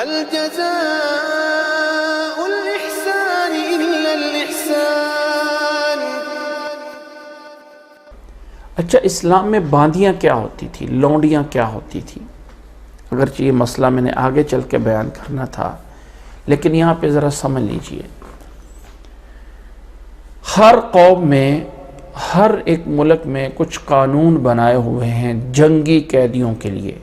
هل جزاء الإحسان إلا الإحسان۔ اچھا، اسلام میں باندیاں کیا ہوتی تھی، لونڈیاں کیا ہوتی تھی؟ اگرچہ یہ مسئلہ میں نے آگے چل کے بیان کرنا تھا، لیکن یہاں پہ ذرا سمجھ لیجئے۔ ہر قوم میں، ہر ایک ملک میں کچھ قانون بنائے ہوئے ہیں جنگی قیدیوں کے لیے،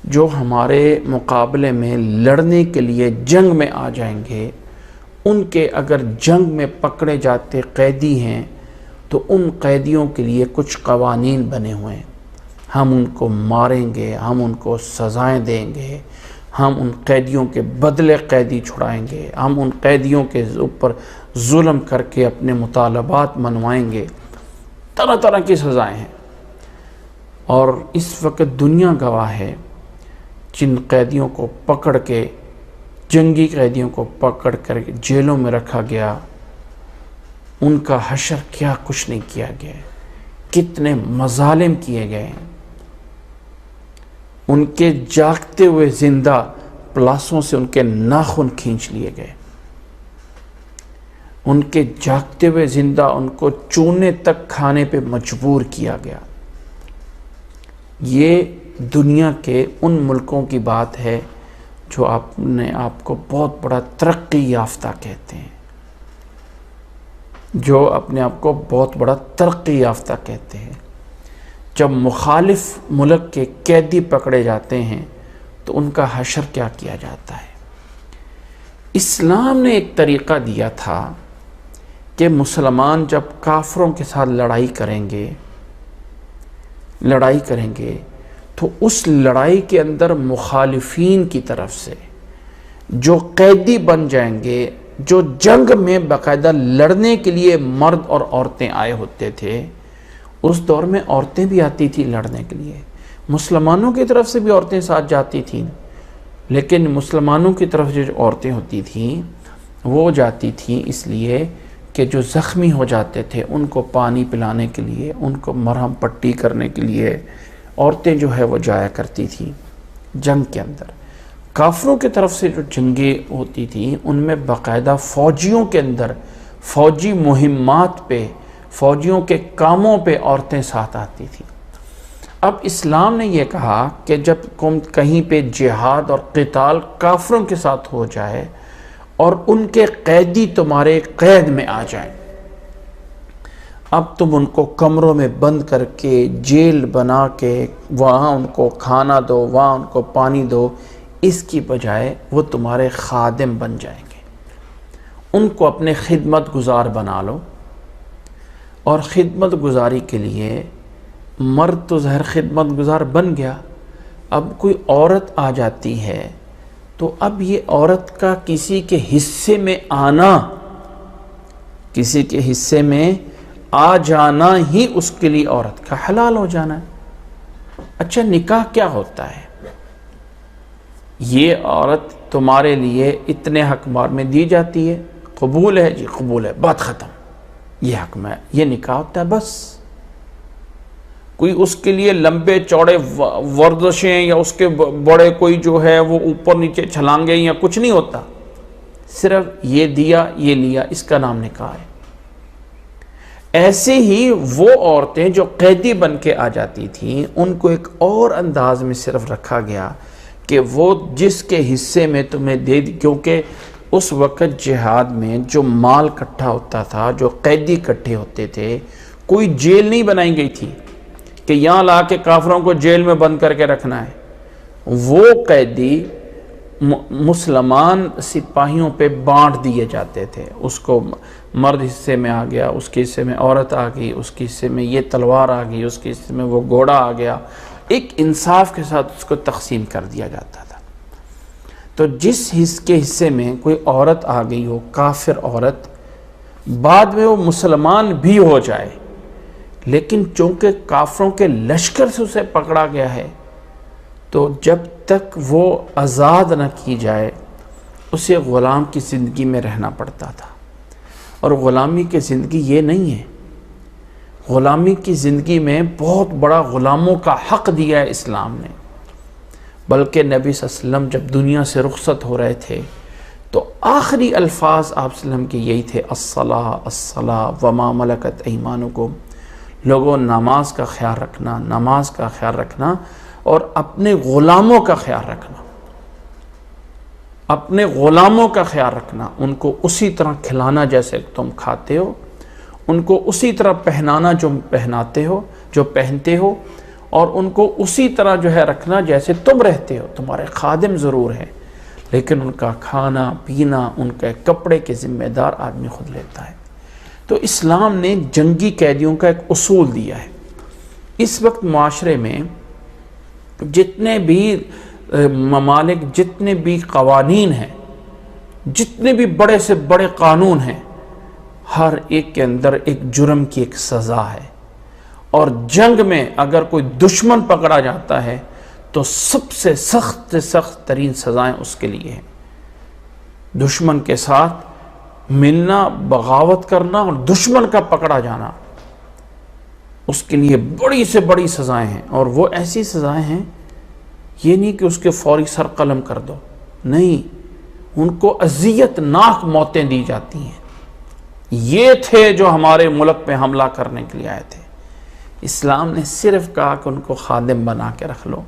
جو ہمارے مقابلے میں لڑنے کے لیے جنگ میں آ جائیں گے۔ ان کے اگر جنگ میں پکڑے جاتے قیدی ہیں تو ان قیدیوں کے لیے کچھ قوانین بنے ہوئے ہیں۔ ہم ان کو ماریں گے، ہم ان کو سزائیں دیں گے، ہم ان قیدیوں کے بدلے قیدی چھڑائیں گے، ہم ان قیدیوں کے اوپر ظلم کر کے اپنے مطالبات منوائیں گے۔ طرح طرح کی سزائیں ہیں، اور اس وقت دنیا گواہ ہے جن قیدیوں کو پکڑ کے، جنگی قیدیوں کو پکڑ کر جیلوں میں رکھا گیا، ان کا حشر کیا کچھ نہیں کیا گیا، کتنے مظالم کیے گئے ہیں۔ ان کے جاگتے ہوئے زندہ پلاسوں سے ان کے ناخن کھینچ لیے گئے، ان کے جاگتے ہوئے زندہ ان کو چونے تک کھانے پہ مجبور کیا گیا۔ یہ دنیا کے ان ملکوں کی بات ہے جو اپنے آپ کو بہت بڑا ترقی یافتہ کہتے ہیں، جو اپنے آپ کو بہت بڑا ترقی یافتہ کہتے ہیں۔ جب مخالف ملک کے قیدی پکڑے جاتے ہیں تو ان کا حشر کیا کیا جاتا ہے۔ اسلام نے ایک طریقہ دیا تھا کہ مسلمان جب کافروں کے ساتھ لڑائی کریں گے تو اس لڑائی کے اندر مخالفین کی طرف سے جو قیدی بن جائیں گے، جو جنگ میں باقاعدہ لڑنے کے لیے مرد اور عورتیں آئے ہوتے تھے، اس دور میں عورتیں بھی آتی تھی لڑنے کے لیے، مسلمانوں کی طرف سے بھی عورتیں ساتھ جاتی تھیں، لیکن مسلمانوں کی طرف جو عورتیں ہوتی تھیں وہ جاتی تھیں اس لیے کہ جو زخمی ہو جاتے تھے ان کو پانی پلانے کے لیے، ان کو مرہم پٹی کرنے کے لیے عورتیں جو ہے وہ جایا کرتی تھیں جنگ کے اندر۔ کافروں کی طرف سے جو جنگیں ہوتی تھیں ان میں باقاعدہ فوجیوں کے اندر، فوجی مہمات پہ، فوجیوں کے کاموں پہ عورتیں ساتھ آتی تھیں۔ اب اسلام نے یہ کہا کہ جب کہیں پہ جہاد اور قتال کافروں کے ساتھ ہو جائے اور ان کے قیدی تمہارے قید میں آ جائیں، اب تم ان کو کمروں میں بند کر کے، جیل بنا کے، وہاں ان کو کھانا دو، وہاں ان کو پانی دو، اس کی بجائے وہ تمہارے خادم بن جائیں گے۔ ان کو اپنے خدمت گزار بنا لو، اور خدمت گزاری کے لیے مرد تو ظاہر خدمت گزار بن گیا، اب کوئی عورت آ جاتی ہے تو اب یہ عورت کا کسی کے حصے میں آنا، کسی کے حصے میں آ جانا ہی اس کے لیے عورت کا حلال ہو جانا ہے۔ اچھا، نکاح کیا ہوتا ہے؟ یہ عورت تمہارے لیے اتنے حق مہر میں دی جاتی ہے، قبول ہے جی قبول ہے، بات ختم، یہ حق میں یہ نکاح ہوتا ہے بس۔ کوئی اس کے لیے لمبے چوڑے ورزشیں یا اس کے بڑے کوئی جو ہے وہ اوپر نیچے چھلانگیں یا کچھ نہیں ہوتا، صرف یہ دیا یہ لیا، اس کا نام نکاح ہے۔ ایسے ہی وہ عورتیں جو قیدی بن کے آ جاتی تھیں ان کو ایک اور انداز میں صرف رکھا گیا کہ وہ جس کے حصے میں تمہیں دے دی، کیونکہ اس وقت جہاد میں جو مال اکٹھا ہوتا تھا، جو قیدی اکٹھے ہوتے تھے، کوئی جیل نہیں بنائی گئی تھی کہ یہاں لا کے کافروں کو جیل میں بند کر کے رکھنا ہے۔ وہ قیدی مسلمان سپاہیوں پہ بانٹ دیے جاتے تھے، اس کو مرد حصے میں آ گیا، اس کے حصے میں عورت آ گئی، اس کے حصے میں یہ تلوار آ گئی، اس کے حصے میں وہ گھوڑا آ گیا، ایک انصاف کے ساتھ اس کو تقسیم کر دیا جاتا تھا۔ تو جس کے حصے میں کوئی عورت آ گئی ہو، کافر عورت، بعد میں وہ مسلمان بھی ہو جائے، لیکن چونکہ کافروں کے لشکر سے اسے پکڑا گیا ہے تو جب تک وہ آزاد نہ کی جائے اسے غلام کی زندگی میں رہنا پڑتا تھا۔ اور غلامی کی زندگی یہ نہیں ہے، غلامی کی زندگی میں بہت بڑا غلاموں کا حق دیا ہے اسلام نے، بلکہ نبی صلی اللہ علیہ وسلم جب دنیا سے رخصت ہو رہے تھے تو آخری الفاظ آپ صلی اللہ علیہ وسلم کے یہی تھے، الصلاۃ الصلاۃ وما ملکت ایمانکم، لوگوں نماز کا خیال رکھنا، نماز کا خیال رکھنا، اور اپنے غلاموں کا خیال رکھنا، اپنے غلاموں کا خیال رکھنا، ان کو اسی طرح کھلانا جیسے تم کھاتے ہو، ان کو اسی طرح پہنانا جو پہناتے ہو، جو پہنتے ہو، اور ان کو اسی طرح جو ہے رکھنا جیسے تم رہتے ہو۔ تمہارے خادم ضرور ہیں لیکن ان کا کھانا پینا، ان کے کپڑے کے ذمہ دار آدمی خود لیتا ہے۔ تو اسلام نے جنگی قیدیوں کا ایک اصول دیا ہے۔ اس وقت معاشرے میں جتنے بھی ممالک، جتنے بھی قوانین ہیں، جتنے بھی بڑے سے بڑے قانون ہیں، ہر ایک کے اندر ایک جرم کی ایک سزا ہے، اور جنگ میں اگر کوئی دشمن پکڑا جاتا ہے تو سب سے سخت ترین سزائیں اس کے لیے ہیں۔ دشمن کے ساتھ ملنا، بغاوت کرنا اور دشمن کا پکڑا جانا، اس کے لیے بڑی سے بڑی سزائیں ہیں، اور وہ ایسی سزائیں ہیں، یہ نہیں کہ اس کے فوری سر قلم کر دو، نہیں، ان کو اذیت ناک موتیں دی جاتی ہیں۔ یہ تھے جو ہمارے ملک پہ حملہ کرنے کے لیے آئے تھے۔ اسلام نے صرف کہا کہ ان کو خادم بنا کے رکھ لو۔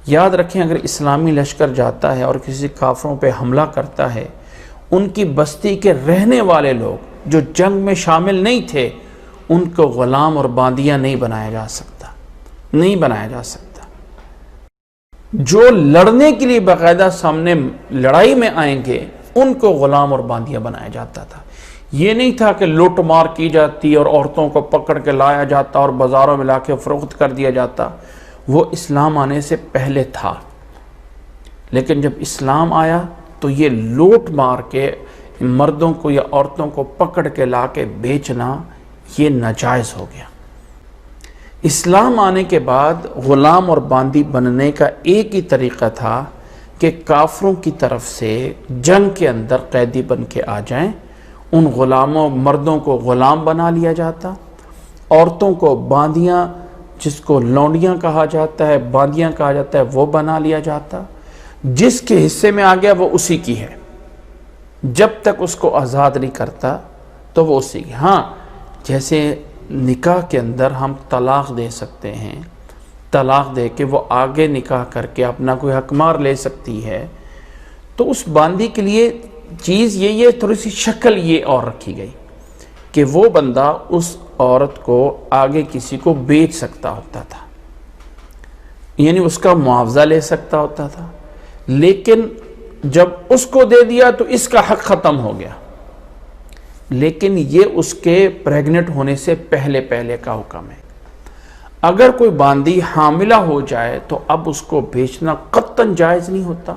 یاد رکھیں، اگر اسلامی لشکر جاتا ہے اور کسی کافروں پہ حملہ کرتا ہے، ان کی بستی کے رہنے والے لوگ جو جنگ میں شامل نہیں تھے، ان کو غلام اور باندیاں نہیں بنایا جا سکتا، نہیں بنایا جا سکتا۔ جو لڑنے کے لیے باقاعدہ سامنے لڑائی میں آئیں گے، ان کو غلام اور باندیاں بنایا جاتا تھا۔ یہ نہیں تھا کہ لوٹ مار کی جاتی اور عورتوں کو پکڑ کے لایا جاتا اور بازاروں میں لا کے فروخت کر دیا جاتا، وہ اسلام آنے سے پہلے تھا۔ لیکن جب اسلام آیا تو یہ لوٹ مار کے مردوں کو یا عورتوں کو پکڑ کے لا کے بیچنا یہ ناجائز ہو گیا۔ اسلام آنے کے بعد غلام اور باندی بننے کا ایک ہی طریقہ تھا کہ کافروں کی طرف سے جنگ کے اندر قیدی بن کے آ جائیں، ان غلاموں مردوں کو غلام بنا لیا جاتا، عورتوں کو باندیاں، جس کو لونڈیاں کہا جاتا ہے، باندیاں کہا جاتا ہے، وہ بنا لیا جاتا۔ جس کے حصے میں آ گیا وہ اسی کی ہے، جب تک اس کو آزاد نہیں کرتا تو وہ اسی کی۔ ہاں، جیسے نکاح کے اندر ہم طلاق دے سکتے ہیں، طلاق دے کے وہ آگے نکاح کر کے اپنا کوئی حق مار لے سکتی ہے، تو اس باندی کے لیے چیز یہ تھوڑی سی شکل یہ اور رکھی گئی کہ وہ بندہ اس عورت کو آگے کسی کو بیچ سکتا ہوتا تھا، یعنی اس کا معاوضہ لے سکتا ہوتا تھا، لیکن جب اس کو دے دیا تو اس کا حق ختم ہو گیا۔ لیکن یہ اس کے پریگننٹ ہونے سے پہلے کا حکم ہے۔ اگر کوئی باندی حاملہ ہو جائے تو اب اس کو بیچنا قطعاً جائز نہیں ہوتا۔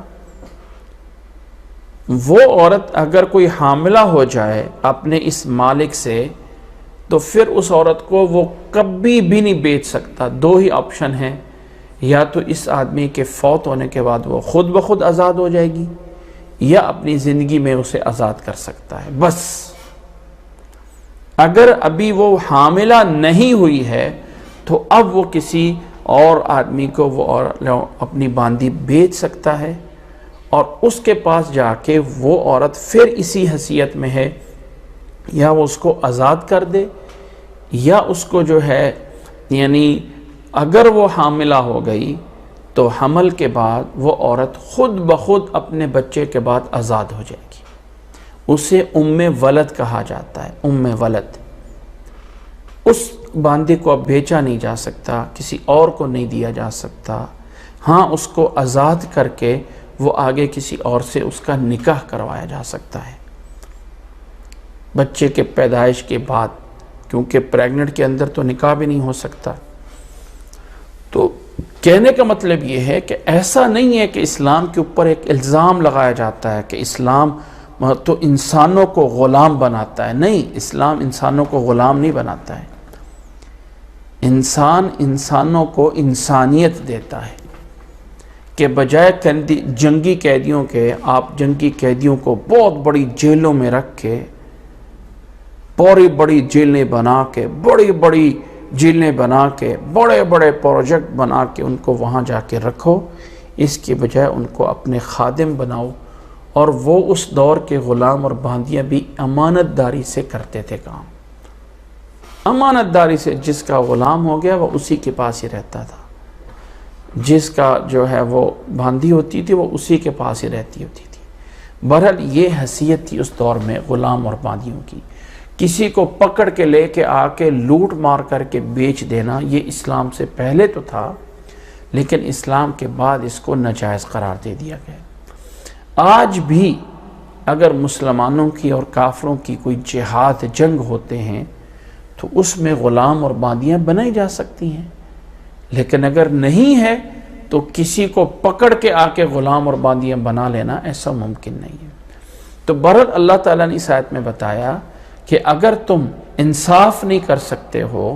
وہ عورت اگر کوئی حاملہ ہو جائے اپنے اس مالک سے تو پھر اس عورت کو وہ کبھی بھی نہیں بیچ سکتا۔ دو ہی آپشن ہیں، یا تو اس آدمی کے فوت ہونے کے بعد وہ خود بخود آزاد ہو جائے گی، یا اپنی زندگی میں اسے آزاد کر سکتا ہے، بس۔ اگر ابھی وہ حاملہ نہیں ہوئی ہے تو اب وہ کسی اور آدمی کو وہ اپنی باندی بیچ سکتا ہے، اور اس کے پاس جا کے وہ عورت پھر اسی حیثیت میں ہے، یا وہ اس کو آزاد کر دے، یا اس کو جو ہے، یعنی اگر وہ حاملہ ہو گئی تو حمل کے بعد وہ عورت خود بخود اپنے بچے کے بعد آزاد ہو جائے گی۔ اسے ام ولد کہا جاتا ہے، ام ولد۔ اس باندے کو اب بیچا نہیں جا سکتا، کسی اور کو نہیں دیا جا سکتا۔ ہاں، اس کو آزاد کر کے وہ آگے کسی اور سے اس کا نکاح کروایا جا سکتا ہے بچے کے پیدائش کے بعد، کیونکہ پریگننٹ کے اندر تو نکاح بھی نہیں ہو سکتا۔ تو کہنے کا مطلب یہ ہے کہ ایسا نہیں ہے کہ اسلام کے اوپر ایک الزام لگایا جاتا ہے کہ اسلام تو انسانوں کو غلام بناتا ہے۔ نہیں، اسلام انسانوں کو غلام نہیں بناتا ہے۔ انسانوں کو انسانیت دیتا ہے کہ بجائے جنگی قیدیوں کے، آپ جنگی قیدیوں کو بہت بڑی جیلوں میں رکھ کے، بڑی بڑی جیلیں بنا کے، بڑے بڑے پروجیکٹ بنا کے ان کو وہاں جا کے رکھو، اس کی بجائے ان کو اپنے خادم بناؤ، اور وہ اس دور کے غلام اور باندیاں بھی امانت داری سے کرتے تھے کام، امانت داری سے، جس کا غلام ہو گیا وہ اسی کے پاس ہی رہتا تھا، جس کا جو ہے وہ باندی ہوتی تھی وہ اسی کے پاس ہی رہتی ہوتی تھی۔ بہرحال یہ حیثیت تھی اس دور میں غلام اور باندیوں کی۔ کسی کو پکڑ کے لے کے آ کے لوٹ مار کر کے بیچ دینا یہ اسلام سے پہلے تو تھا، لیکن اسلام کے بعد اس کو ناجائز قرار دے دیا گیا۔ آج بھی اگر مسلمانوں کی اور کافروں کی کوئی جہاد جنگ ہوتے ہیں تو اس میں غلام اور باندیاں بنائی جا سکتی ہیں، لیکن اگر نہیں ہے تو کسی کو پکڑ کے آ کے غلام اور باندیاں بنا لینا ایسا ممکن نہیں ہے۔ تو بہرحال اللہ تعالیٰ نے اس آیت میں بتایا کہ اگر تم انصاف نہیں کر سکتے ہو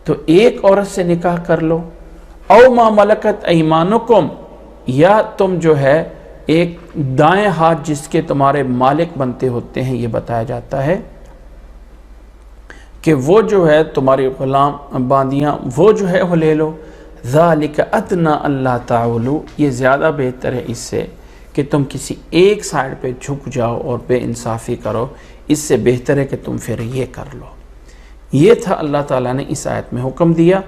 تو ایک عورت سے نکاح کر لو، او ما ملکت ایمانکم، یا تم جو ہے ایک دائیں ہاتھ جس کے تمہارے مالک بنتے ہوتے ہیں، یہ بتایا جاتا ہے کہ وہ جو ہے تمہاری غلام باندیاں وہ جو ہے وہ لے لو۔ ذالک ادنی اللہ تعولوا، یہ زیادہ بہتر ہے اس سے کہ تم کسی ایک سائڈ پہ جھک جاؤ اور بے انصافی کرو، اس سے بہتر ہے کہ تم پھر یہ کر لو۔ یہ تھا اللہ تعالیٰ نے اس آیت میں حکم دیا۔